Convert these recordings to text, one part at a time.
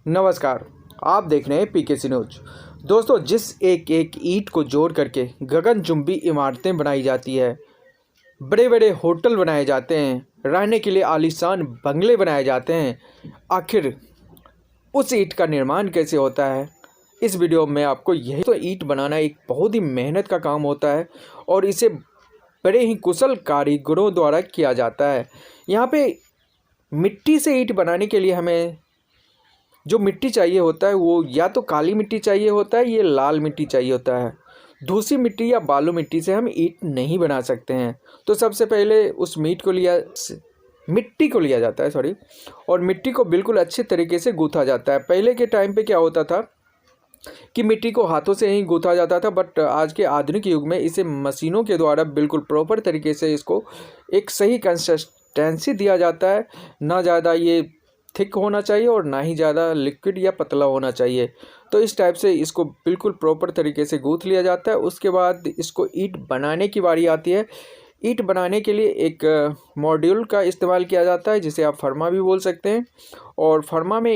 नमस्कार। आप देख रहे हैं पीकेसी न्यूज। दोस्तों, जिस एक एक ईंट को जोड़ करके गगनचुंबी इमारतें बनाई जाती है, बड़े बड़े होटल बनाए जाते हैं, रहने के लिए आलीशान बंगले बनाए जाते हैं, आखिर उस ईंट का निर्माण कैसे होता है, इस वीडियो में आपको यही तो ईंट बनाना एक बहुत ही मेहनत का काम होता है और इसे बड़े ही कुशल कारीगरों द्वारा किया जाता है। यहाँ पे मिट्टी से ईंट बनाने के लिए हमें जो मिट्टी चाहिए होता है वो या तो काली मिट्टी चाहिए होता है, ये लाल मिट्टी चाहिए होता है। दूसरी मिट्टी या बालू मिट्टी से हम ईंट नहीं बना सकते हैं। तो सबसे पहले उस मिट्टी को लिया जाता है और मिट्टी को बिल्कुल अच्छे तरीके से गूँथा जाता है। पहले के टाइम पे क्या होता था कि मिट्टी को हाथों से ही गूँथा जाता था, बट आज के आधुनिक युग में इसे मशीनों के द्वारा बिल्कुल प्रॉपर तरीके से इसको एक सही कंसिस्टेंसी दिया जाता है। ना ज़्यादा ये थिक होना चाहिए और ना ही ज़्यादा लिक्विड या पतला होना चाहिए। तो इस टाइप से इसको बिल्कुल प्रॉपर तरीके से गूँथ लिया जाता है। उसके बाद इसको ईंट बनाने की बारी आती है। ईंट बनाने के लिए एक मॉड्यूल का इस्तेमाल किया जाता है, जिसे आप फर्मा भी बोल सकते हैं। और फर्मा में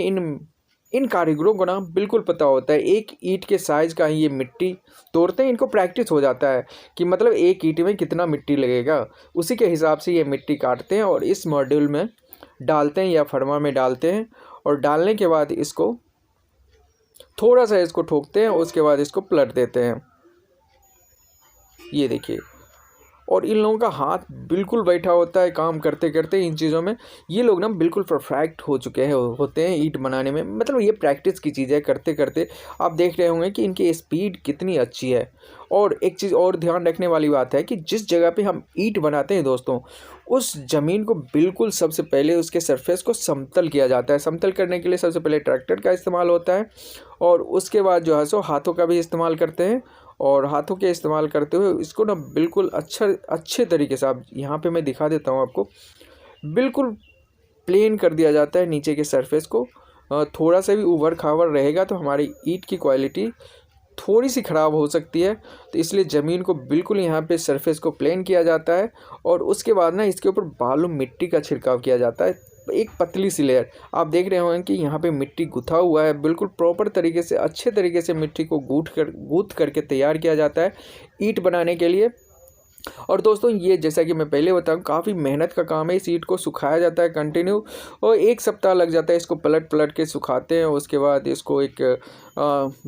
इन कारीगरों को ना बिल्कुल पता होता है एक ईंट के साइज़ का ही ये मिट्टी तोड़ते हैं। इनको प्रैक्टिस हो जाता है कि मतलब एक ईंट में कितना मिट्टी लगेगा, उसी के हिसाब से ये मिट्टी काटते हैं और इस मॉड्यूल में डालते हैं या फर्मा में डालते हैं। और डालने के बाद इसको थोड़ा सा इसको ठोकते हैं, उसके बाद इसको पलट देते हैं। ये देखिए, और इन लोगों का हाथ बिल्कुल बैठा होता है काम करते करते इन चीज़ों में। ये लोग ना बिल्कुल परफेक्ट हो चुके हैं होते हैं ईंट बनाने में। मतलब ये प्रैक्टिस की चीज़ है, करते करते आप देख रहे होंगे कि इनकी स्पीड कितनी अच्छी है। और एक चीज़ और ध्यान रखने वाली बात है कि जिस जगह पे हम ईंट बनाते हैं दोस्तों, उस ज़मीन को बिल्कुल सबसे पहले उसके सरफेस को समतल किया जाता है। समतल करने के लिए सबसे पहले ट्रैक्टर का इस्तेमाल होता है और उसके बाद जो है सो हाथों का भी इस्तेमाल करते हैं। और हाथों के इस्तेमाल करते हुए इसको ना बिल्कुल अच्छे तरीके से, आप यहाँ पे मैं दिखा देता हूँ आपको, बिल्कुल प्लेन कर दिया जाता है नीचे के सरफेस को। थोड़ा सा भी उबड़ खाबड़ रहेगा तो हमारी ईंट की क्वालिटी थोड़ी सी ख़राब हो सकती है। तो इसलिए ज़मीन को बिल्कुल यहाँ पे सरफेस को प्लेन किया जाता है और उसके बाद ना इसके ऊपर बालू मिट्टी का छिड़काव किया जाता है, एक पतली सी लेयर। आप देख रहे होंगे कि यहाँ पे मिट्टी गुथा हुआ है, बिल्कुल प्रॉपर तरीके से अच्छे तरीके से मिट्टी को गूँथ करके तैयार किया जाता है ईंट बनाने के लिए। और दोस्तों, ये जैसा कि मैं पहले बताऊं, काफ़ी मेहनत का काम है। इस ईंट को सुखाया जाता है कंटिन्यू और एक सप्ताह लग जाता है। इसको पलट पलट के सुखाते हैं। उसके बाद इसको एक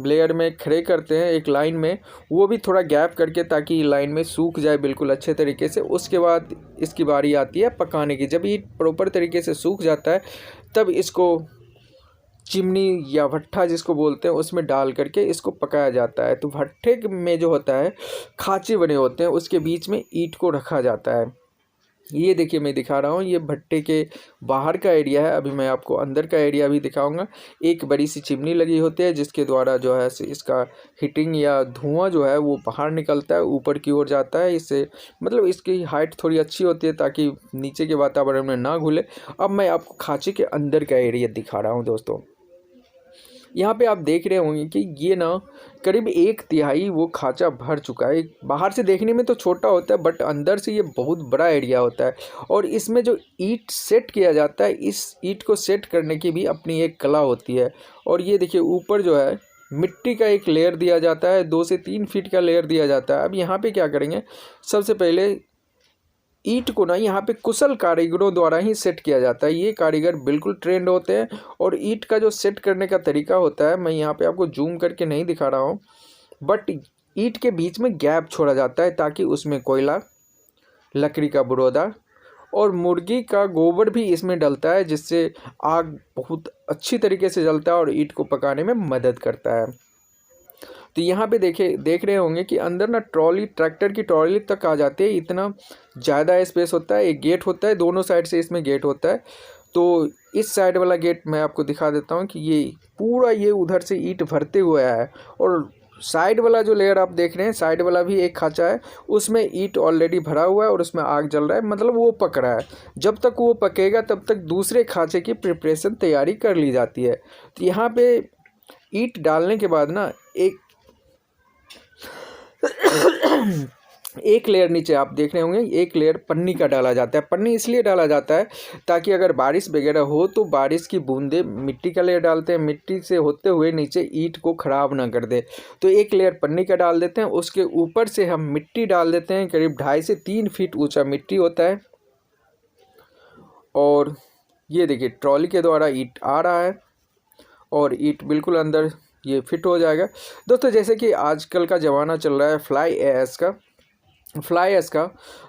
लेयर में खड़े करते हैं, एक लाइन में, वो भी थोड़ा गैप करके, ताकि लाइन में सूख जाए बिल्कुल अच्छे तरीके से। उसके बाद इसकी बारी आती है पकाने की। जब ईंट प्रॉपर तरीके से सूख जाता है तब इसको चिमनी या भट्ठा जिसको बोलते हैं उसमें डाल करके इसको पकाया जाता है। तो भट्ठे में जो होता है खाँचे बने होते हैं, उसके बीच में ईंट को रखा जाता है। ये देखिए, मैं दिखा रहा हूँ, ये भट्टे के बाहर का एरिया है। अभी मैं आपको अंदर का एरिया भी दिखाऊंगा। एक बड़ी सी चिमनी लगी होती है जिसके द्वारा जो है इसका हीटिंग या धुआं जो है वो बाहर निकलता है, ऊपर की ओर जाता है। इससे मतलब इसकी हाइट थोड़ी अच्छी होती है ताकि नीचे के वातावरण में ना घुले। अब मैं आपको खाँचे के अंदर का एरिया दिखा रहा हूँ दोस्तों। यहाँ पे आप देख रहे होंगे कि ये ना करीब 1/3 वो खाँचा भर चुका है। बाहर से देखने में तो छोटा होता है, बट अंदर से ये बहुत बड़ा एरिया होता है। और इसमें जो ईंट सेट किया जाता है, इस ईंट को सेट करने की भी अपनी एक कला होती है। और ये देखिए, ऊपर जो है मिट्टी का एक लेयर दिया जाता है, 2 से 3 फीट का लेयर दिया जाता है। अब यहाँ पे क्या करेंगे, सबसे पहले ईंट को ना यहाँ पे कुशल कारीगरों द्वारा ही सेट किया जाता है। ये कारीगर बिल्कुल ट्रेंड होते हैं। और ईंट का जो सेट करने का तरीका होता है, मैं यहाँ पे आपको जूम करके नहीं दिखा रहा हूँ, बट ईंट के बीच में गैप छोड़ा जाता है ताकि उसमें कोयला, लकड़ी का बुरोदा और मुर्गी का गोबर भी इसमें डलता है, जिससे आग बहुत अच्छी तरीके से जलता है और ईंट को पकाने में मदद करता है। तो यहाँ पे देख रहे होंगे कि अंदर ना ट्रैक्टर की ट्रॉली तक आ जाती है। इतना ज़्यादा स्पेस होता है। एक गेट होता है, दोनों साइड से इसमें गेट होता है। तो इस साइड वाला गेट मैं आपको दिखा देता हूँ कि ये पूरा ये उधर से ईंट भरते हुए आया है। और साइड वाला जो लेयर आप देख रहे हैं, साइड वाला भी एक खाँचा है, उसमें ईंट ऑलरेडी भरा हुआ है और उसमें आग जल रहा है, मतलब वो पक रहा है। जब तक वो पकेगा तब तक दूसरे खाँचे की प्रिपरेशन तैयारी कर ली जाती है। तो यहाँ पे ईंट डालने के बाद ना एक लेयर नीचे आप देख रहे होंगे, एक लेयर पन्नी का डाला जाता है। पन्नी इसलिए डाला जाता है ताकि अगर बारिश वगैरह हो तो बारिश की बूंदें, मिट्टी का लेयर डालते हैं, मिट्टी से होते हुए नीचे ईंट को ख़राब ना कर दे, तो एक लेयर पन्नी का डाल देते हैं। उसके ऊपर से हम मिट्टी डाल देते हैं, करीब 2.5 से 3 फीट ऊंचा मिट्टी होता है। और ये देखिए ट्रॉली के द्वारा ईंट आ रहा है और ईंट बिल्कुल अंदर ये फिट हो जाएगा। दोस्तों जैसे कि आजकल का ज़माना चल रहा है फ्लाई ऐश का,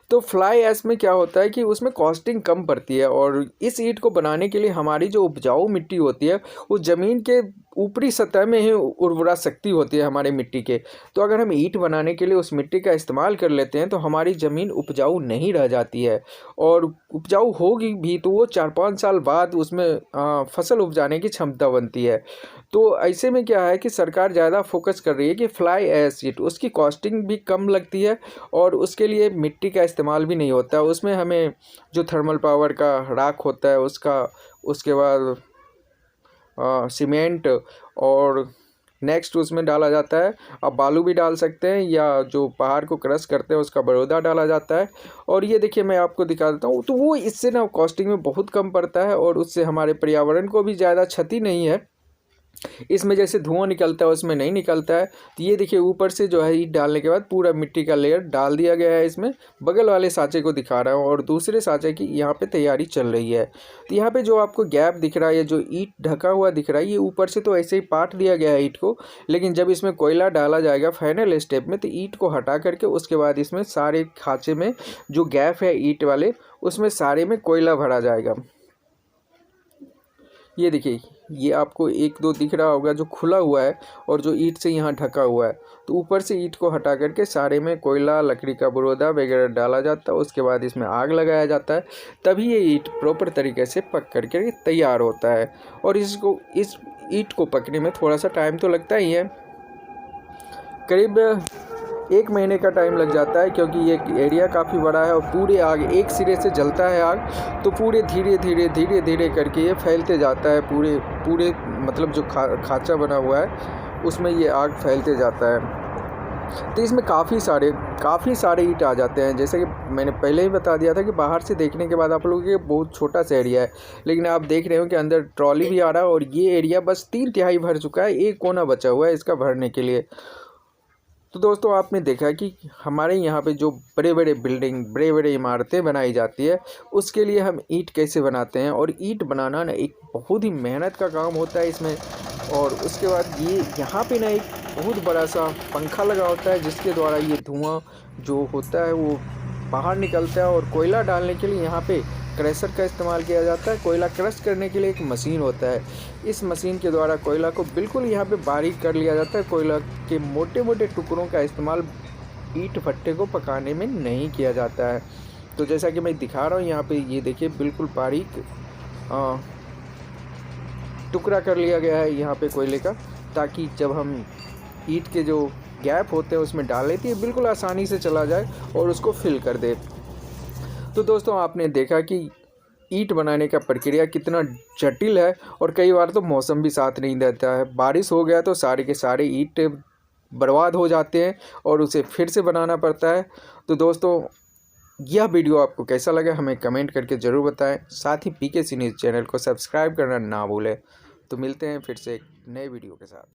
तो फ्लाई ऐश में क्या होता है कि उसमें कॉस्टिंग कम पड़ती है, और इस ईंट को बनाने के लिए हमारी जो उपजाऊ मिट्टी होती है उस ज़मीन के ऊपरी सतह में ही उर्वरा शक्ति होती है हमारे मिट्टी के। तो अगर हम ईंट बनाने के लिए उस मिट्टी का इस्तेमाल कर लेते हैं तो हमारी ज़मीन उपजाऊ नहीं रह जाती है, और उपजाऊ होगी भी तो वो 4-5 साल बाद उसमें फसल उपजाने की क्षमता बनती है। तो ऐसे में क्या है कि सरकार ज़्यादा फोकस कर रही है कि फ्लाई ऐश शीट, उसकी कॉस्टिंग भी कम लगती है और उसके लिए मिट्टी का इस्तेमाल भी नहीं होता है। उसमें हमें जो थर्मल पावर का राख होता है उसका, उसके बाद सीमेंट, और नेक्स्ट उसमें डाला जाता है, आप बालू भी डाल सकते हैं या जो पहाड़ को क्रश करते हैं उसका बरोदा डाला जाता है। और ये देखिए मैं आपको दिखा देता हूँ, तो वो इससे ना कॉस्टिंग में बहुत कम पड़ता है और उससे हमारे पर्यावरण को भी ज़्यादा क्षति नहीं है। इसमें जैसे धुआं निकलता है उसमें नहीं निकलता है। तो ये देखिए ऊपर से जो है ईंट डालने के बाद पूरा मिट्टी का लेयर डाल दिया गया है। इसमें बगल वाले साँचे को दिखा रहा हूँ और दूसरे साँचे की यहाँ पे तैयारी चल रही है। तो यहाँ पे जो आपको गैप दिख रहा है या जो ईंट ढका हुआ दिख रहा है, ये ऊपर से तो ऐसे ही पाट दिया गया है ईंट को, लेकिन जब इसमें कोयला डाला जाएगा फाइनल स्टेप में तो ईंट को हटा करके उसके बाद इसमें सारे खाँचे में जो गैप है ईंट वाले उसमें सारे में कोयला भरा जाएगा। ये देखिए ये आपको 1-2 दिख रहा होगा जो खुला हुआ है और जो ईंट से यहाँ ढका हुआ है। तो ऊपर से ईंट को हटा करके सारे में कोयला, लकड़ी का बुरोदा वगैरह डाला जाता है। उसके बाद इसमें आग लगाया जाता है, तभी ये ईंट प्रॉपर तरीके से पक करके तैयार होता है। और इस ईंट को पकने में थोड़ा सा टाइम तो लगता ही है, करीब 1 महीने का टाइम लग जाता है, क्योंकि ये एरिया काफ़ी बड़ा है और पूरे आग एक सिरे से जलता है आग, तो पूरे धीरे धीरे करके ये फैलते जाता है। पूरे मतलब जो खाँचा बना हुआ है उसमें ये आग फैलते जाता है। तो इसमें काफ़ी सारे ईंट आ जाते हैं। जैसे कि मैंने पहले ही बता दिया था कि बाहर से देखने के बाद आप लोगों के बहुत छोटा सा एरिया है, लेकिन आप देख रहे हो कि अंदर ट्रॉली भी आ रहा है और ये एरिया बस 3/3 भर चुका है, एक कोना बचा हुआ है इसका भरने के लिए। तो दोस्तों आपने देखा कि हमारे यहाँ पे जो बड़े बड़े इमारतें बनाई जाती है उसके लिए हम ईंट कैसे बनाते हैं, और ईंट बनाना ना एक बहुत ही मेहनत का काम होता है इसमें। और उसके बाद ये यहाँ पे ना एक बहुत बड़ा सा पंखा लगा होता है जिसके द्वारा ये धुआं जो होता है वो बाहर निकलता है। और कोयला डालने के लिए यहाँ पे क्रशर का इस्तेमाल किया जाता है। कोयला क्रश करने के लिए एक मशीन होता है, इस मशीन के द्वारा कोयला को बिल्कुल यहाँ पे बारीक कर लिया जाता है। कोयला के मोटे टुकड़ों का इस्तेमाल ईंट भट्टे को पकाने में नहीं किया जाता है। तो जैसा कि मैं दिखा रहा हूँ यहाँ पे, ये देखिए बिल्कुल बारीक टुकड़ा कर लिया गया है यहाँ पे कोयले का, ताकि जब हम ईंट के जो गैप होते हैं उसमें डाल लेती है बिल्कुल आसानी से चला जाए और उसको फिल कर दे। तो दोस्तों आपने देखा कि ईंट बनाने का प्रक्रिया कितना जटिल है, और कई बार तो मौसम भी साथ नहीं देता है। बारिश हो गया तो सारे के सारे ईंट बर्बाद हो जाते हैं और उसे फिर से बनाना पड़ता है। तो दोस्तों यह वीडियो आपको कैसा लगा हमें कमेंट करके ज़रूर बताएं। साथ ही PKC न्यूज़ चैनल को सब्सक्राइब करना ना भूलें। तो मिलते हैं फिर से एक नए वीडियो के साथ।